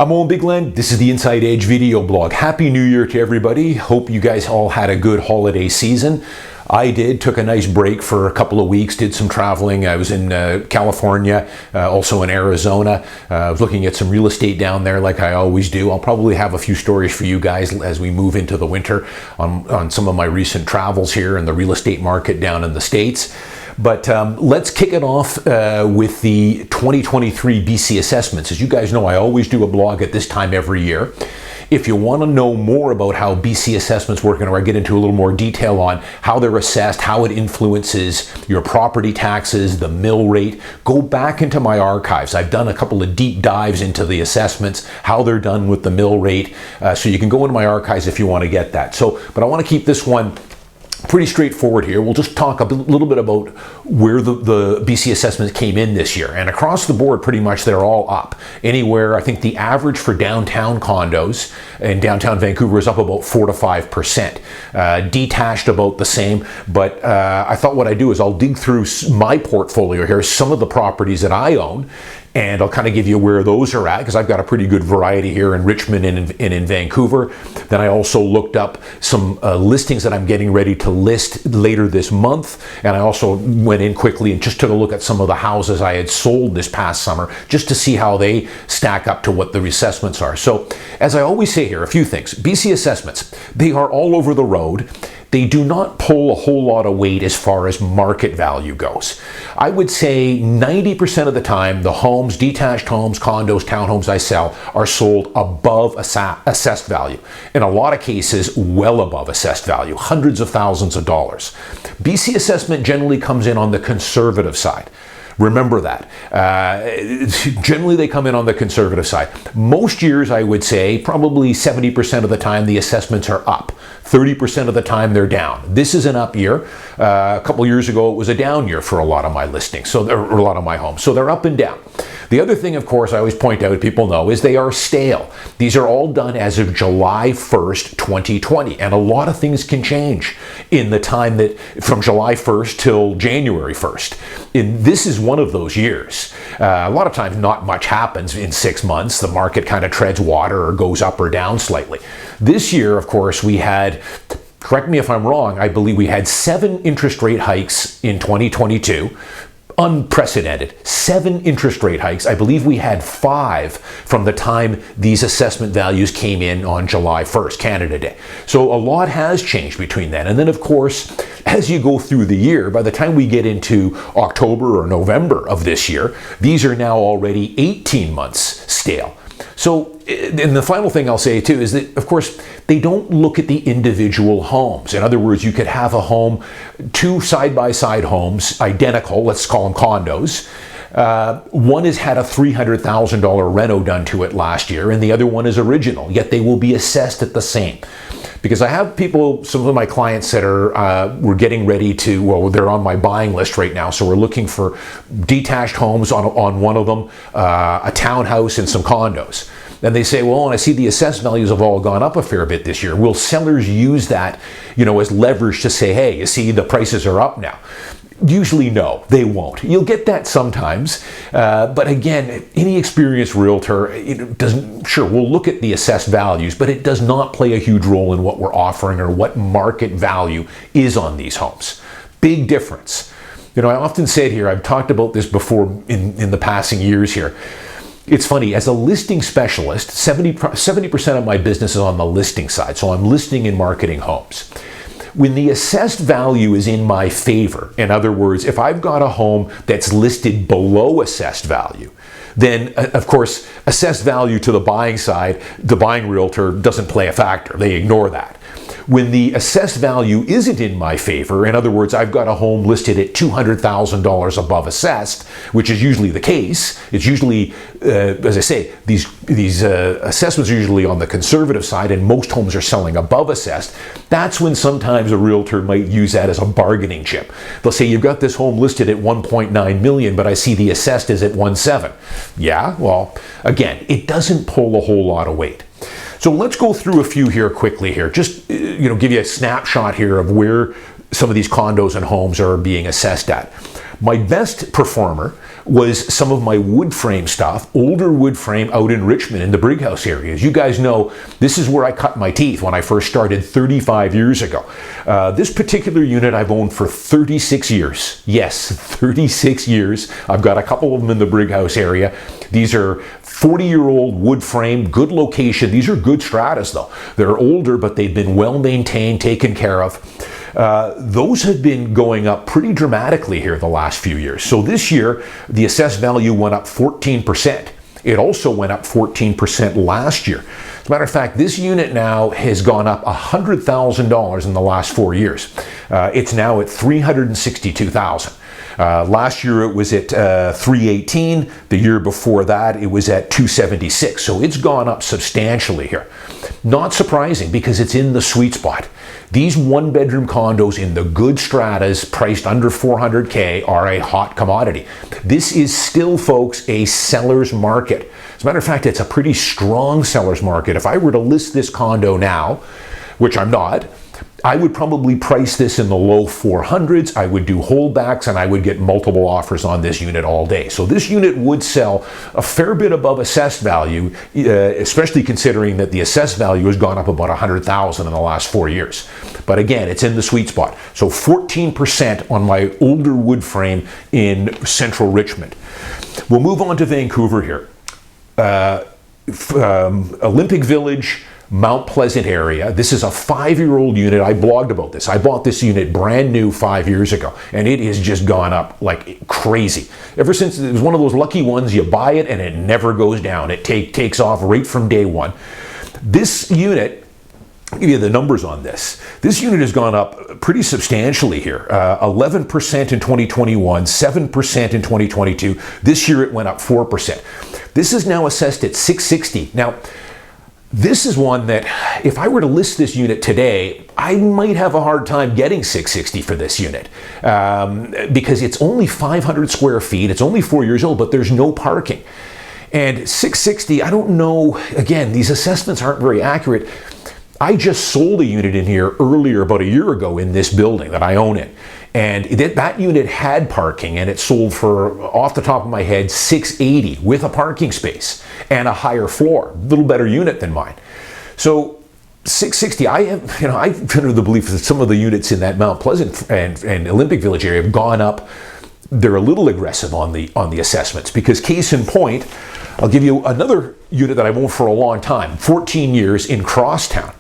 I'm Owen Bigland. This is the Inside Edge video blog. Happy New Year to everybody. Hope you guys all had a good holiday season. I did. Took a nice break for a couple of weeks, did some traveling. I was in California, also in Arizona. I was looking at some real estate down there like I always do. I'll probably have a few stories for you guys as we move into the winter on some of my recent travels here in the real estate market down in the States. But let's kick it off with the 2023 BC assessments. As you guys know, I always do a blog at this time every year. If you want to know more about how BC assessments work, and I get into a little more detail on how they're assessed, how it influences your property taxes, the mill rate, go back into my archives. I've done a couple of deep dives into the assessments, how they're done with the mill rate, so you can go into my archives if you want to get that. But I want to keep this one pretty straightforward here. We'll just talk a little bit about where the BC assessments came in this year. And across the board, pretty much they're all up. Anywhere, I think the average for downtown condos in downtown Vancouver is up about 4 to 5%. Detached about the same. But I thought what I'd do is I'll dig through my portfolio here, some of the properties that I own, and I'll kind of give you where those are at, because I've got a pretty good variety here in Richmond and in Vancouver. Then I also looked up some listings that I'm getting ready to list later this month. And I also went in quickly and just took a look at some of the houses I had sold this past summer, just to see how they stack up to what the assessments are. So as I always say here, a few things. BC assessments, they are all over the road. They do not pull a whole lot of weight as far as market value goes. I would say 90% of the time, the homes, detached homes, condos, townhomes I sell are sold above assessed value. In a lot of cases, well above assessed value, hundreds of thousands of dollars. BC assessment generally comes in on the conservative side. Remember that. Generally, they come in on the conservative side. Most years, I would say, probably 70% of the time, the assessments are up. 30% of the time, they're down. This is an up year. A couple years ago, it was a down year for a lot of my listings, or a lot of my homes. So they're up and down. The other thing, of course, I always point out, people know, is they are stale. These are all done as of July 1st, 2020. And a lot of things can change in the time that from July 1st till January 1st. And this is one of those years. A lot of times not much happens in 6 months. The market kind of treads water or goes up or down slightly. This year, of course, we had, correct me if I'm wrong, I believe we had 7 interest rate hikes in 2022. Unprecedented. 7 interest rate hikes. I believe we had 5 from the time these assessment values came in on July 1st, Canada Day. So a lot has changed between then. And then, of course, as you go through the year, by the time we get into October or November of this year, these are now already 18 months stale. So, and the final thing I'll say too is that, of course, they don't look at the individual homes. In other words, you could have a home, 2 side-by-side homes, identical, let's call them condos. One has had a $300,000 reno done to it last year, and the other one is original, yet they will be assessed at the same. Because I have people, some of my clients that we're getting ready to, well, they're on my buying list right now, so we're looking for detached homes on one of them, a townhouse and some condos. And they say, well, and I see the assessed values have all gone up a fair bit this year. Will sellers use that, as leverage to say, hey, you see, the prices are up now? Usually no, they won't. You'll get that sometimes, but again, any experienced realtor we'll look at the assessed values, but it does not play a huge role in what we're offering or what market value is on these homes. Big difference. I often said here, I've talked about this before in the passing years here. It's funny, as a listing specialist, 70% of my business is on the listing side, so I'm listing and marketing homes. When the assessed value is in my favor, in other words, if I've got a home that's listed below assessed value, then of course, assessed value to the buying side, the buying realtor doesn't play a factor. They ignore that. When the assessed value isn't in my favor, in other words, I've got a home listed at $200,000 above assessed, which is usually the case. It's usually, as I say, these assessments are usually on the conservative side, and most homes are selling above assessed. That's when sometimes a realtor might use that as a bargaining chip. They'll say, you've got this home listed at $1.9 million, but I see the assessed is at $1.7. Yeah, well, again, it doesn't pull a whole lot of weight. So let's go through a few here quickly here. Just, give you a snapshot here of where some of these condos and homes are being assessed at. My best performer was some of my wood frame stuff, older wood frame out in Richmond in the Brighouse area. As you guys know, this is where I cut my teeth when I first started 35 years ago. This particular unit I've owned for 36 years. Yes, 36 years. I've got a couple of them in the Brighouse area. These are 40-year-old wood frame, good location. These are good stratas though. They're older, but they've been well maintained, taken care of. Those have been going up pretty dramatically here the last few years. So this year, the assessed value went up 14%. It also went up 14% last year. As a matter of fact, this unit now has gone up $100,000 in the last 4 years. It's now at $362,000. Last year it was at $318. The year before that it was at $276. So it's gone up substantially here. Not surprising because it's in the sweet spot. These one-bedroom condos in the good stratas priced under $400K are a hot commodity. This is still, folks, a seller's market. As a matter of fact, it's a pretty strong seller's market. If I were to list this condo now, which I'm not, I would probably price this in the low 400s. I would do holdbacks and I would get multiple offers on this unit all day. So this unit would sell a fair bit above assessed value, especially considering that the assessed value has gone up about $100,000 in the last 4 years. But again, it's in the sweet spot. So 14% on my older wood frame in central Richmond. We'll move on to Vancouver here. Olympic Village, Mount Pleasant area. This is a 5-year-old unit. I blogged about this. I bought this unit brand new 5 years ago, and it has just gone up like crazy. Ever since, it was one of those lucky ones, you buy it and it never goes down. It takes off right from day one. This unit, I'll give you the numbers on this. This unit has gone up pretty substantially here. 11% in 2021, 7% in 2022. This year it went up 4%. This is now assessed at $660. Now, this is one that if I were to list this unit today, I might have a hard time getting $660 for this unit because it's only 500 square feet. It's only 4 years old, but there's no parking. And $660, I don't know, again, these assessments aren't very accurate. I just sold a unit in here earlier, about a year ago, in this building that I own in. And that unit had parking, and it sold for, off the top of my head, $680 with a parking space and a higher floor. A little better unit than mine. So $660, I've been under the belief that some of the units in that Mount Pleasant and Olympic Village area have gone up. They're a little aggressive on the assessments because, case in point, I'll give you another unit that I've owned for a long time, 14 years in Crosstown.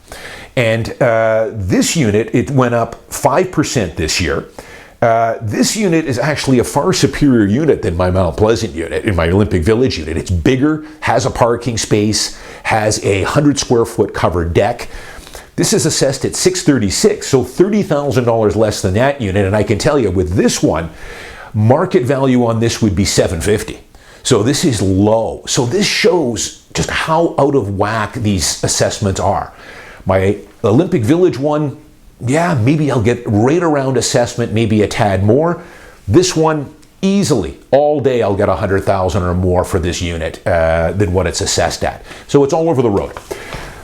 And this unit, it went up 5% this year. This unit is actually a far superior unit than my Mount Pleasant unit, in my Olympic Village unit. It's bigger, has a parking space, has a 100 square foot covered deck. This is assessed at $636, so $30,000 less than that unit. And I can tell you, with this one, market value on this would be $750. So this is low. So this shows just how out of whack these assessments are. My Olympic Village one, yeah, maybe I'll get right around assessment, maybe a tad more. This one, easily, all day I'll get $100,000 or more for this unit than what it's assessed at. So it's all over the road.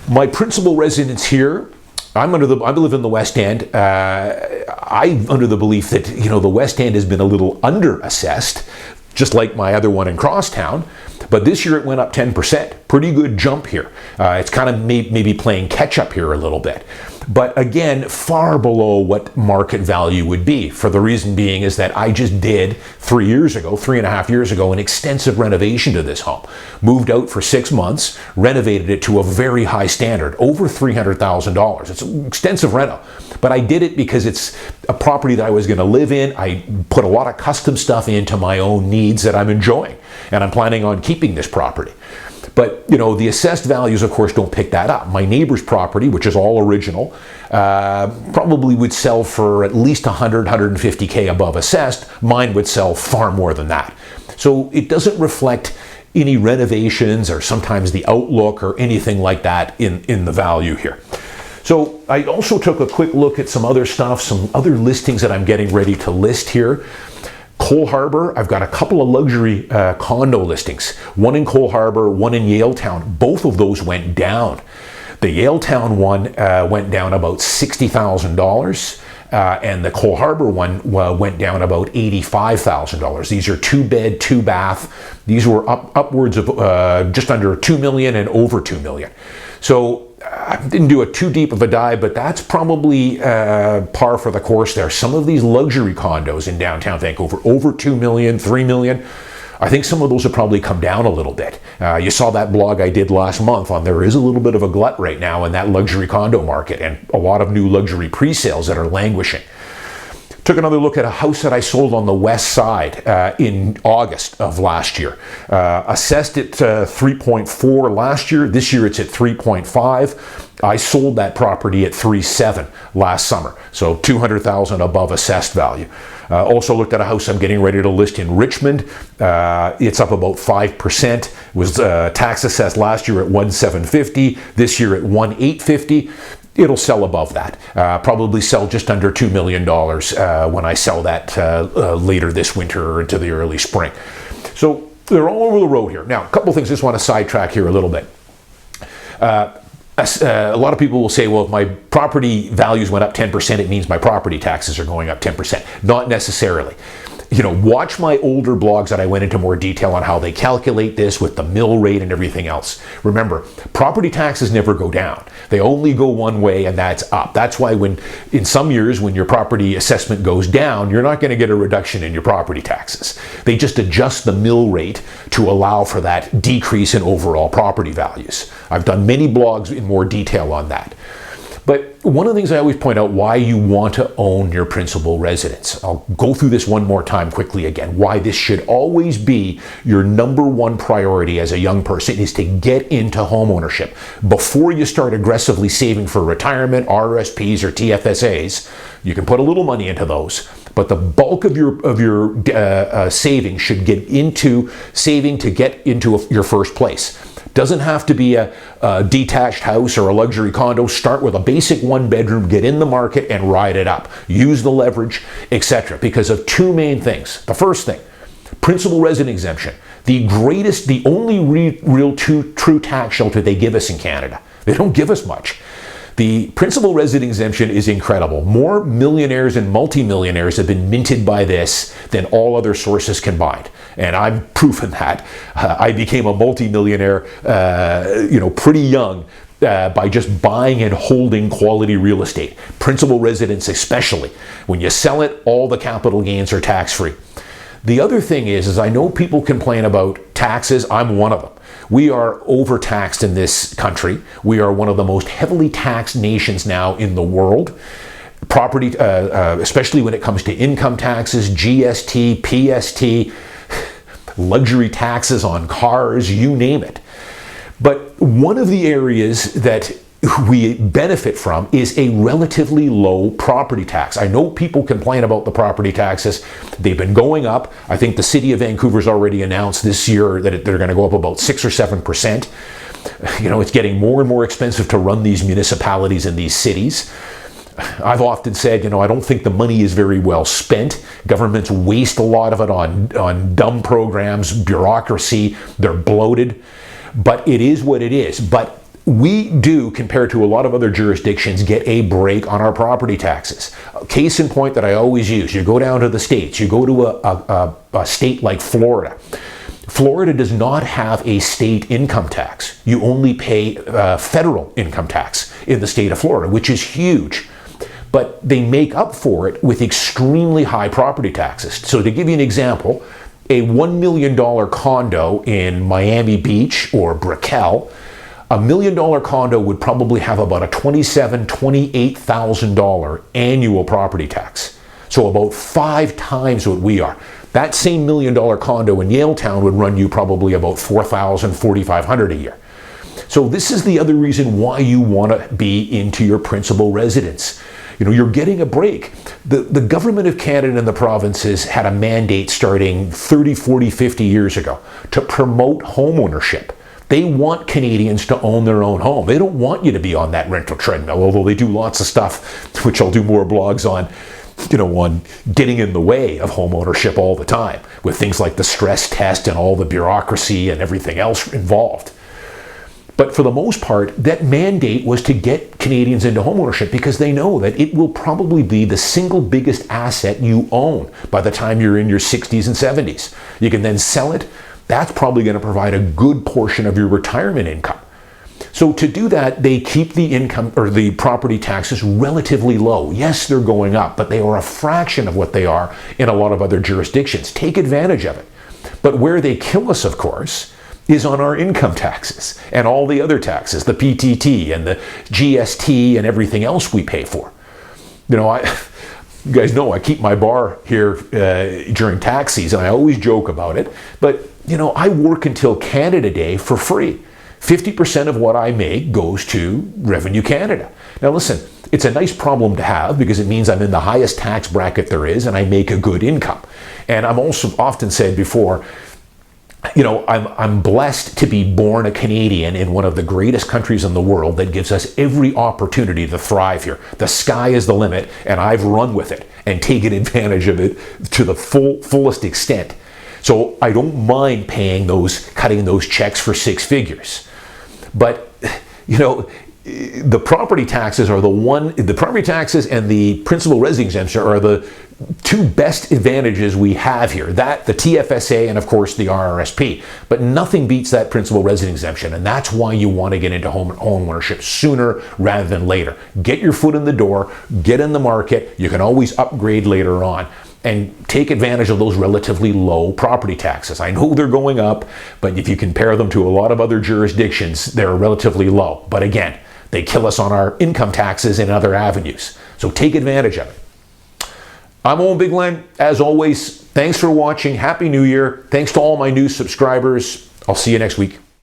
My principal residence here, I live in the West End. I'm under the belief that, the West End has been a little under-assessed, just like my other one in Crosstown. But this year it went up 10%. Pretty good jump here. It's kind of maybe playing catch up here a little bit. But again, far below what market value would be. For the reason being is that I just did 3.5 years ago, an extensive renovation to this home. Moved out for 6 months, renovated it to a very high standard, over $300,000. It's an extensive reno. But I did it because it's a property that I was going to live in. I put a lot of custom stuff into my own needs that I'm enjoying. And I'm planning on keeping this property. But, the assessed values, of course, don't pick that up. My neighbor's property, which is all original, probably would sell for at least $150K above assessed. Mine would sell far more than that. So it doesn't reflect any renovations or sometimes the outlook or anything like that in the value here. So I also took a quick look at some other stuff, some other listings that I'm getting ready to list here. Cole Harbour, I've got a couple of luxury condo listings. One in Cole Harbour, one in Yaletown. Both of those went down. The Yaletown one went down about $60,000. and the Cole Harbour one went down about $85,000. These are 2-bed, 2-bath. These were upwards of just under $2 million and over $2 million. So I didn't do too deep of a dive, but that's probably par for the course there. Some of these luxury condos in downtown Vancouver, over $2 million, $3 million. I think some of those have probably come down a little bit. You saw that blog I did last month on there is a little bit of a glut right now in that luxury condo market and a lot of new luxury pre-sales that are languishing. Took another look at a house that I sold on the west side in August of last year. Assessed at 3.4 last year. This year it's at 3.5. I sold that property at 3.7 last summer, so $200,000 above assessed value. Also looked at a house I'm getting ready to list in Richmond. It's up about 5%. It was tax assessed last year at $1,750. This year at $1,850. It'll sell above that. Probably sell just under $2 million when I sell that later this winter or into the early spring. So they're all over the road here. Now, a couple of things I just want to sidetrack here a little bit. A lot of people will say, well, if my property values went up 10%, it means my property taxes are going up 10%. Not necessarily. You know, watch my older blogs that I went into more detail on how they calculate this with the mill rate and everything else. Remember, property taxes never go down. They only go one way, and that's up. That's why in some years when your property assessment goes down, you're not going to get a reduction in your property taxes. They just adjust the mill rate to allow for that decrease in overall property values. I've done many blogs in more detail on that. But one of the things I always point out why you want to own your principal residence. I'll go through this one more time quickly again. Why this should always be your number one priority as a young person is to get into home ownership. Before you start aggressively saving for retirement, RSPs or TFSAs, you can put a little money into those. But the bulk of your savings should get into saving to get into your first place. Doesn't have to be a detached house or a luxury condo. Start with a basic 1-bedroom, get in the market and ride it up. Use the leverage, etc. because of two main things. The first thing, principal resident exemption. The only real true tax shelter they give us in Canada. They don't give us much. The principal resident exemption is incredible. More millionaires and multimillionaires have been minted by this than all other sources combined. And I'm proven that. I became a multimillionaire, pretty young by just buying and holding quality real estate. Principal residence especially. When you sell it, all the capital gains are tax-free. The other thing is I know people complain about taxes. I'm one of them. We are overtaxed in this country. We are one of the most heavily taxed nations now in the world. Property, especially when it comes to income taxes, GST, PST, luxury taxes on cars, you name it. But one of the areas that we benefit from is a relatively low property tax. I know people complain about the property taxes. They've been going up. I think the city of Vancouver's already announced this year that they're going to go up about 6 or 7%. You know, it's getting more and more expensive to run these municipalities in these cities. I've often said, I don't think the money is very well spent. Governments waste a lot of it on dumb programs, bureaucracy. They're bloated. But it is what it is. But we do, compared to a lot of other jurisdictions, get a break on our property taxes. Case in point that I always use, you go down to the States, you go to a state like Florida. Florida does not have a state income tax. You only pay federal income tax in the state of Florida, which is huge. But they make up for it with extremely high property taxes. So to give you an example, a $1 million condo in Miami Beach or Brickell, a $1 million condo would probably have about a $27,000, $28,000 annual property tax. So about 5 times what we are. That same $1 million condo in Yaletown would run you probably about $4,000, $4,500 a year. So this is the other reason why you want to be into your principal residence. You're getting a break. The government of Canada and the provinces had a mandate starting 30, 40, 50 years ago to promote home ownership. They want Canadians to own their own home. They don't want you to be on that rental treadmill, although they do lots of stuff, which I'll do more blogs on, on getting in the way of home ownership all the time, with things like the stress test and all the bureaucracy and everything else involved. But for the most part, that mandate was to get Canadians into homeownership because they know that it will probably be the single biggest asset you own by the time you're in your 60s and 70s. You can then sell it. That's probably going to provide a good portion of your retirement income. So to do that, they keep the income or the property taxes relatively low. Yes, they're going up, but they are a fraction of what they are in a lot of other jurisdictions. Take advantage of it. But where they kill us, of course, is on our income taxes and all the other taxes, the PTT and the GST and everything else we pay for. You know, you guys know I keep my bar here during tax season. I always joke about it. But, you know, I work until Canada Day for free. 50% of what I make goes to Revenue Canada. Now listen, it's a nice problem to have because it means I'm in the highest tax bracket there is and I make a good income. And I'm also often said before, you know, I'm blessed to be born a Canadian in one of the greatest countries in the world that gives us every opportunity to thrive here. The sky is the limit, and I've run with it and taken advantage of it to the fullest extent. So I don't mind cutting those checks for six figures. But, you know, the property taxes are the property taxes and the principal residence exemption are the two best advantages we have here. That, the TFSA, and of course the RRSP. But nothing beats that principal residence exemption, and that's why you want to get into home ownership sooner rather than later. Get your foot in the door, get in the market. You can always upgrade later on and take advantage of those relatively low property taxes. I know they're going up, but if you compare them to a lot of other jurisdictions, they're relatively low. But again, they kill us on our income taxes and other avenues. So take advantage of it. I'm Owen Bigland. As always, thanks for watching. Happy New Year. Thanks to all my new subscribers. I'll see you next week.